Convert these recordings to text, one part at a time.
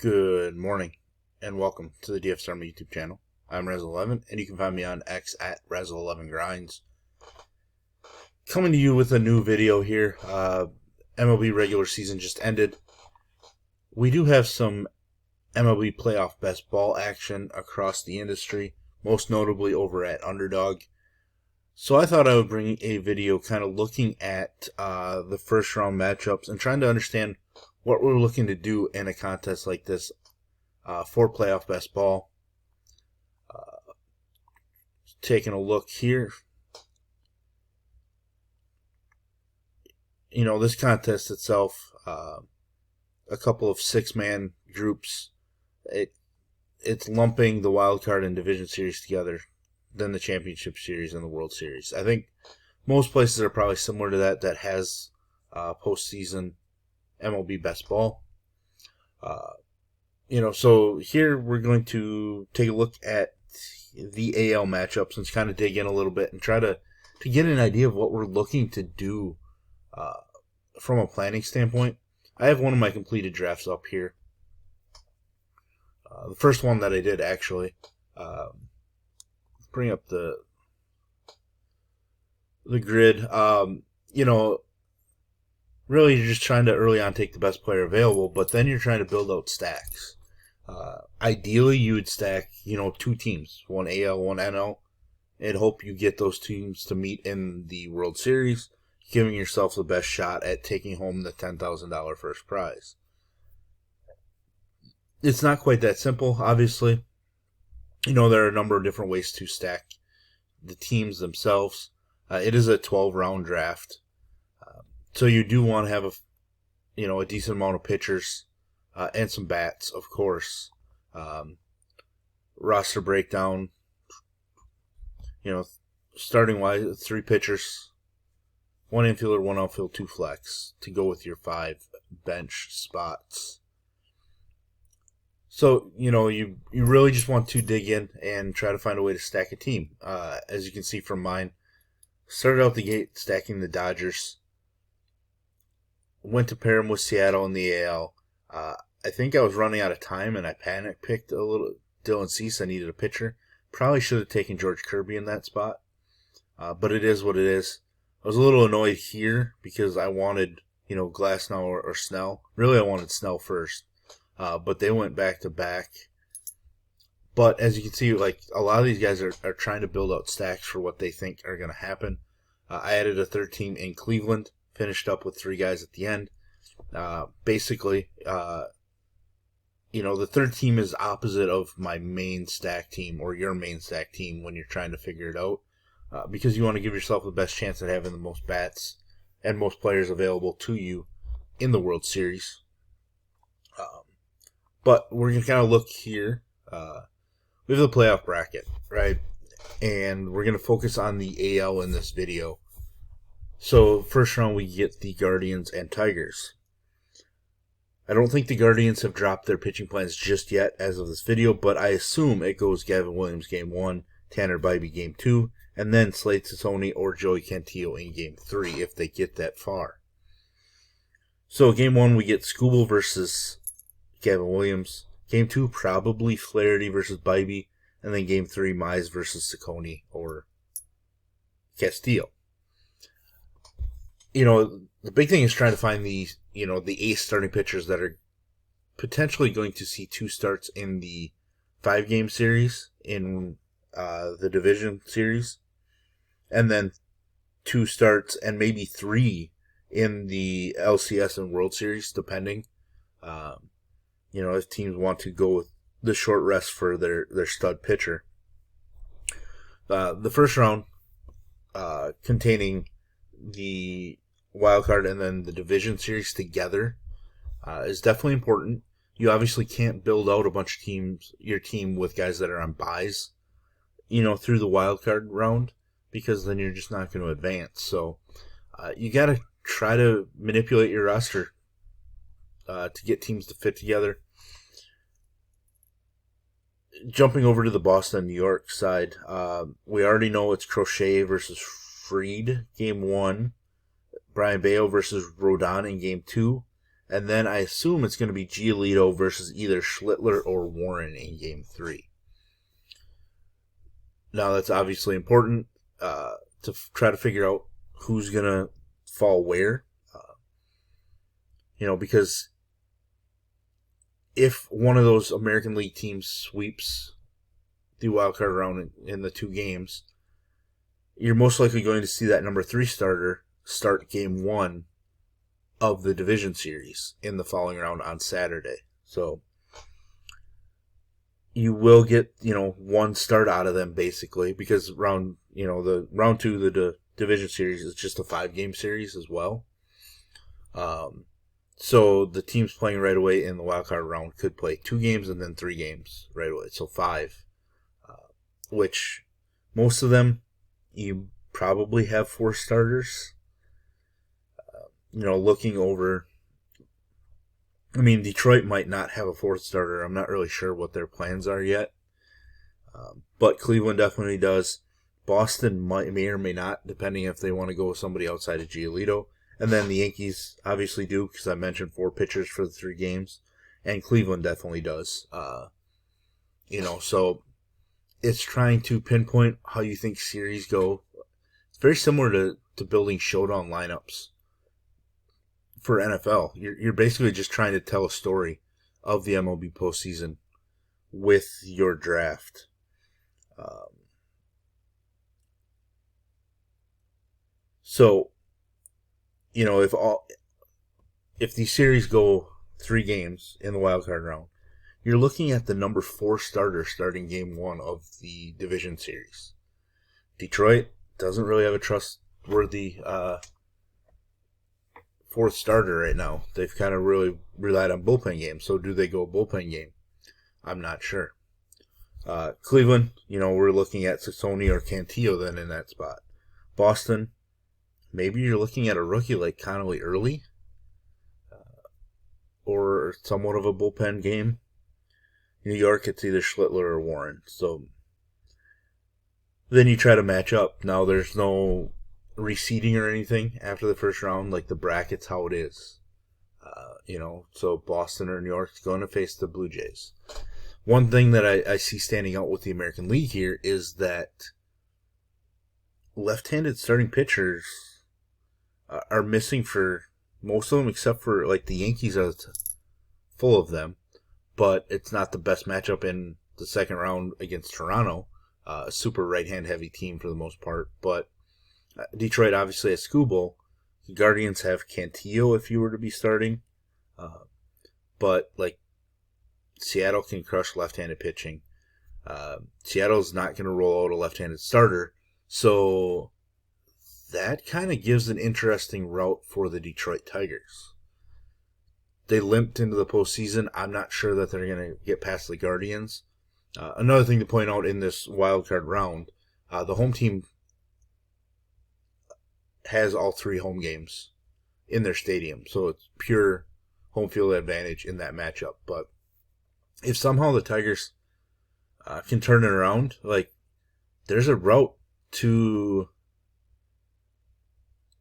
Good morning, and welcome to the DF Army YouTube channel. I'm Res11, and you can find me on X at Res11Grinds. Coming to you with a new video here. MLB regular season just ended. We do have some MLB playoff best ball action across the industry, most notably over at Underdog. So I thought I would bring a video kind of looking at the first round matchups and trying to understand what we're looking to do in a contest like this for playoff best ball. Taking a look here. You know, this contest itself, a couple of six-man groups. It's lumping the wild card and division series together, then the championship series and the World Series. I think most places are probably similar to that has postseason MLB best ball. So here we're going to take a look at the AL matchups and kind of dig in a little bit and try to get an idea of what we're looking to do from a planning standpoint. I have one of my completed drafts up here. The first one that I did actually. Bring up the grid. Really you're just trying to early on take the best player available, but then you're trying to build out stacks. Ideally you would stack, two teams, one AL, one NL, and hope you get those teams to meet in the World Series, giving yourself the best shot at taking home the $10,000 first prize. It's not quite that simple, obviously. There are a number of different ways to stack the teams themselves. It is a 12-round draft. So you do want to have a decent amount of pitchers and some bats, of course. Roster breakdown, starting wise, 3 pitchers, 1 infielder, 1 outfield, 2 flex to go with your 5 bench spots. So, you really just want to dig in and try to find a way to stack a team. As you can see from mine, started out the gate stacking the Dodgers. Went to pair him with Seattle in the AL. I think I was running out of time and I panic picked a little. Dylan Cease, I needed a pitcher. Probably should have taken George Kirby in that spot. But it is what it is. I was a little annoyed here because I wanted, Glasnow or Snell. Really, I wanted Snell first. But they went back to back. But as you can see, a lot of these guys are trying to build out stacks for what they think are going to happen. I added a third team in Cleveland. Finished up with 3 guys at the end. Basically, the third team is opposite of my main stack team or your main stack team when you're trying to figure it out. Because you want to give yourself the best chance at having the most bats and most players available to you in the World Series. But we're going to kind of look here. We have the playoff bracket, right? And we're going to focus on the AL in this video. So, first round we get the Guardians and Tigers. I don't think the Guardians have dropped their pitching plans just yet as of this video, but I assume it goes Gavin Williams game 1, Tanner Bybee game 2, and then Slade Cecconi or Joey Cantillo in game 3 if they get that far. So, game 1 we get Skubal versus Gavin Williams. Game 2 probably Flaherty versus Bybee, and then game 3 Mize versus Cecconi or Castillo. The big thing is trying to find the ace starting pitchers that are potentially going to see 2 starts in the 5-game series in the division series, and then 2 starts and maybe 3 in the LCS and World Series, depending. If teams want to go with the short rest for their stud pitcher. The first round containing the wild card and then the division series together is definitely important. You obviously can't build out a bunch of your team with guys that are on buys, through the wild card round, because then you're just not going to advance. So you got to try to manipulate your roster to get teams to fit together. Jumping over to the Boston, New York side, we already know it's Crochet versus Fried, game 1. Brian Bayo versus Rodon in game 2. And then I assume it's going to be Giolito versus either Schlittler or Warren in Game 3. Now, that's obviously important to try to figure out who's going to fall where. Because if one of those American League teams sweeps the wildcard round in the 2 games, you're most likely going to see that number 3 starter start Game 1 of the division series in the following round on Saturday. So you will get, one start out of them basically, because the round 2 of the division series is just a 5-game series as well. So the teams playing right away in the wildcard round could play 2 games and then 3 games right away. So 5, which most of them you probably have 4 starters. Looking over, Detroit might not have a 4th starter. I'm not really sure what their plans are yet. But Cleveland definitely does. Boston may or may not, depending if they want to go with somebody outside of Giolito. And then the Yankees obviously do, because I mentioned 4 pitchers for the 3 games. And Cleveland definitely does. So it's trying to pinpoint how you think series go. It's very similar to building showdown lineups for NFL. You're basically just trying to tell a story of the MLB postseason with your draft. If these series go 3 games in the wildcard round, you're looking at the number 4 starter starting Game 1 of the division series. Detroit doesn't really have a trustworthy 4th starter right now. They've kind of really relied on bullpen games. So do they go bullpen game? I'm not sure. Cleveland, we're looking at Sassoni or Cantillo then in that spot. Boston, maybe you're looking at a rookie like Connolly early, or somewhat of a bullpen game. New York, it's either Schlittler or Warren. So then you try to match up. Now there's no reseeding or anything after the first round, like the bracket's how it is. So Boston or New York is going to face the Blue Jays. One thing that I see standing out with the American League here is that left-handed starting pitchers are missing for most of them, except for like the Yankees are full of them, but it's not the best matchup in the second round against Toronto, a super right-hand heavy team for the most part. But Detroit obviously has Skubal. The Guardians have Cantillo if you were to be starting, but like Seattle can crush left-handed pitching. Seattle's not going to roll out a left-handed starter, so that kind of gives an interesting route for the Detroit Tigers. They limped into the postseason. I'm not sure that they're going to get past the Guardians. Another thing to point out in this wildcard round, the home team has all 3 home games in their stadium, so it's pure home field advantage in that matchup. But if somehow the Tigers can turn it around, like there's a route to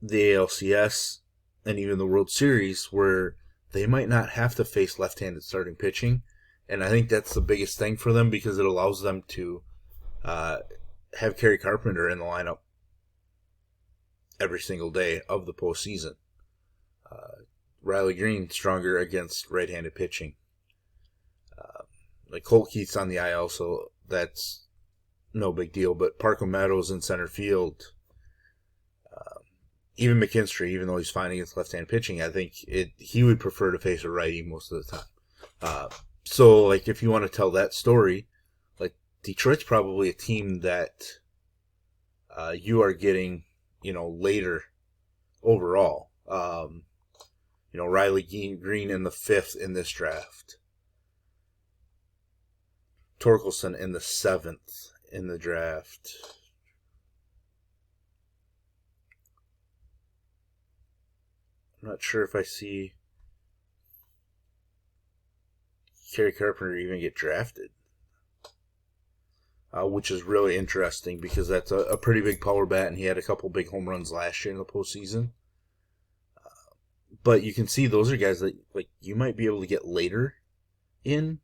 the ALCS and even the World Series where they might not have to face left-handed starting pitching, and I think that's the biggest thing for them because it allows them to have Kerry Carpenter in the lineup every single day of the postseason. Riley Green stronger against right-handed pitching. Like Colt Keith's on the IL, so that's no big deal. But Parker Meadows in center field, even McKinstry, even though he's fine against left-handed pitching, I think he would prefer to face a righty most of the time. So, like, if you want to tell that story, like Detroit's probably a team that you are getting, later overall. Riley Green in the 5th in this draft. Torkelson in the 7th in the draft. I'm not sure if I see Kerry Carpenter even get drafted. Which is really interesting because that's a pretty big power bat, and he had a couple big home runs last year in the postseason. But you can see those are guys that like you might be able to get later in.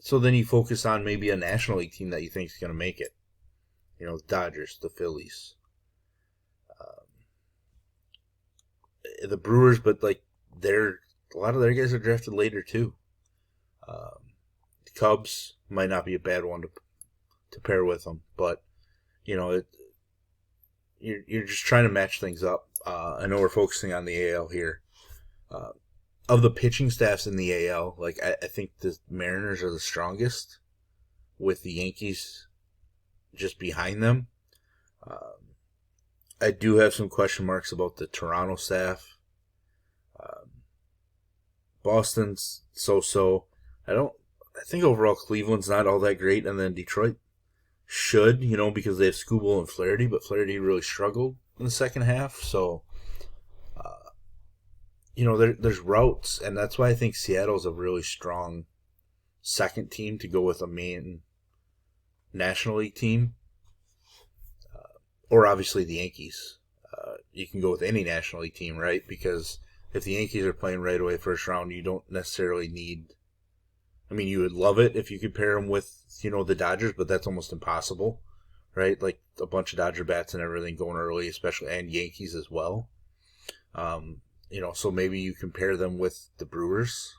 So then you focus on maybe a National League team that you think is going to make it. You know, the Dodgers, the Phillies, the Brewers, but like a lot of their guys are drafted later too. The Cubs might not be a bad one to pair with them, but you know, you're just trying to match things up. I know we're focusing on the AL here. Of the pitching staffs in the AL, like I think the Mariners are the strongest, with the Yankees just behind them. I do have some question marks about the Toronto staff. Boston's so-so. I think overall Cleveland's not all that great, and then Detroit should, because they have Skubal and Flaherty, but Flaherty really struggled in the second half, so there's routes, and that's why I think Seattle's a really strong second team to go with a main National League team. Or obviously the Yankees. You can go with any National League team, right? Because if the Yankees are playing right away first round, you don't necessarily need... I mean, you would love it if you could pair them with, the Dodgers, but that's almost impossible, right? Like a bunch of Dodger bats and everything going early, especially, and Yankees as well. So maybe you can pair them with the Brewers.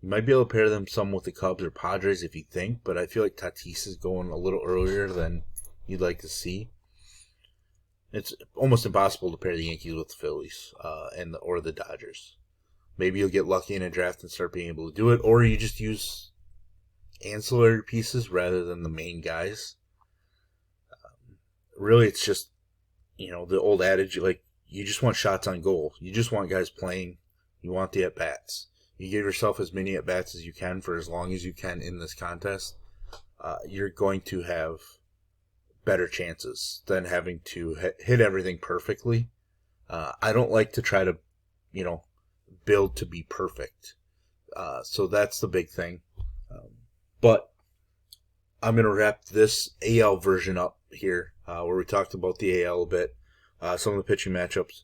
You might be able to pair them some with the Cubs or Padres if you think, but I feel like Tatis is going a little earlier than you'd like to see. It's almost impossible to pair the Yankees with the Phillies or the Dodgers. Maybe you'll get lucky in a draft and start being able to do it, or you just use ancillary pieces rather than the main guys. Really, it's just, the old adage, like, you just want shots on goal. You just want guys playing. You want the at-bats. You give yourself as many at-bats as you can for as long as you can in this contest. You're going to have better chances than having to hit everything perfectly. I don't like to try to, build to be perfect. So that's the big thing. But I'm going to wrap this AL version up here, where we talked about the AL a bit, some of the pitching matchups.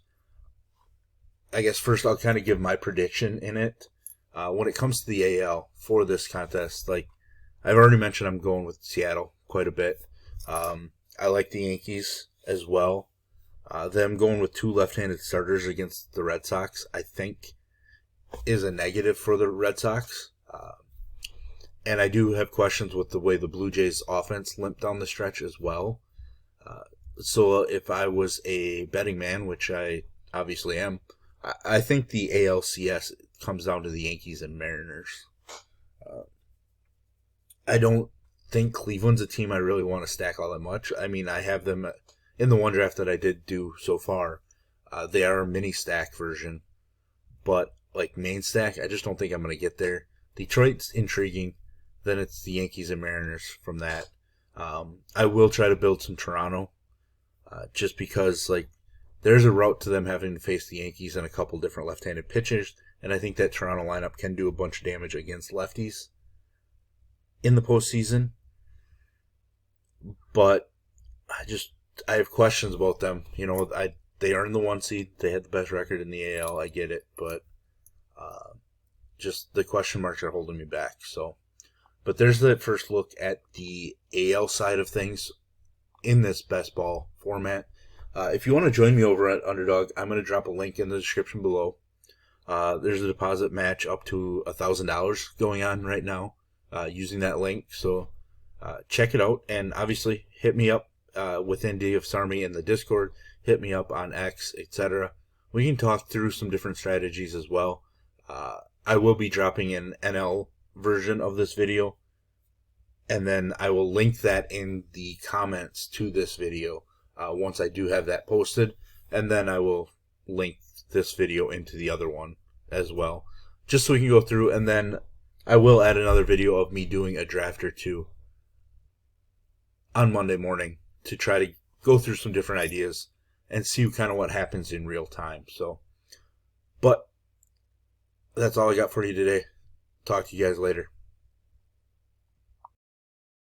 I guess first I'll kind of give my prediction in it. When it comes to the AL for this contest, like I've already mentioned, I'm going with Seattle quite a bit. I like the Yankees as well. Them going with two left-handed starters against the Red Sox, I think, is a negative for the Red Sox. And I do have questions with the way the Blue Jays offense limped down the stretch as well. So if I was a betting man, which I obviously am, I think the ALCS comes down to the Yankees and Mariners. I don't think Cleveland's a team I really want to stack all that much. I mean, I have them in the one draft that I did do so far. They are a mini stack version, but like main stack, I just don't think I'm going to get there. Detroit's intriguing. Then it's the Yankees and Mariners from that. I will try to build some Toronto, just because like there's a route to them having to face the Yankees and a couple different left-handed pitchers, and I think that Toronto lineup can do a bunch of damage against lefties in the postseason. But I have questions about them. They earned the 1 seed. They had the best record in the AL. I get it, but just the question marks are holding me back. So, but there's the first look at the AL side of things in this best ball format. If you want to join me over at Underdog, I'm going to drop a link in the description below. There's a deposit match up to $1,000 going on right now using that link. So check it out, and obviously hit me up within DFS Army in the Discord. Hit me up on X, etc. We can talk through some different strategies as well. I will be dropping an NL version of this video, and then I will link that in the comments to this video once I do have that posted, and then I will link this video into the other one as well, just so we can go through, and then I will add another video of me doing a draft or two on Monday morning to try to go through some different ideas and see kind of what happens in real time. So, but that's all I got for you today. Talk to you guys later.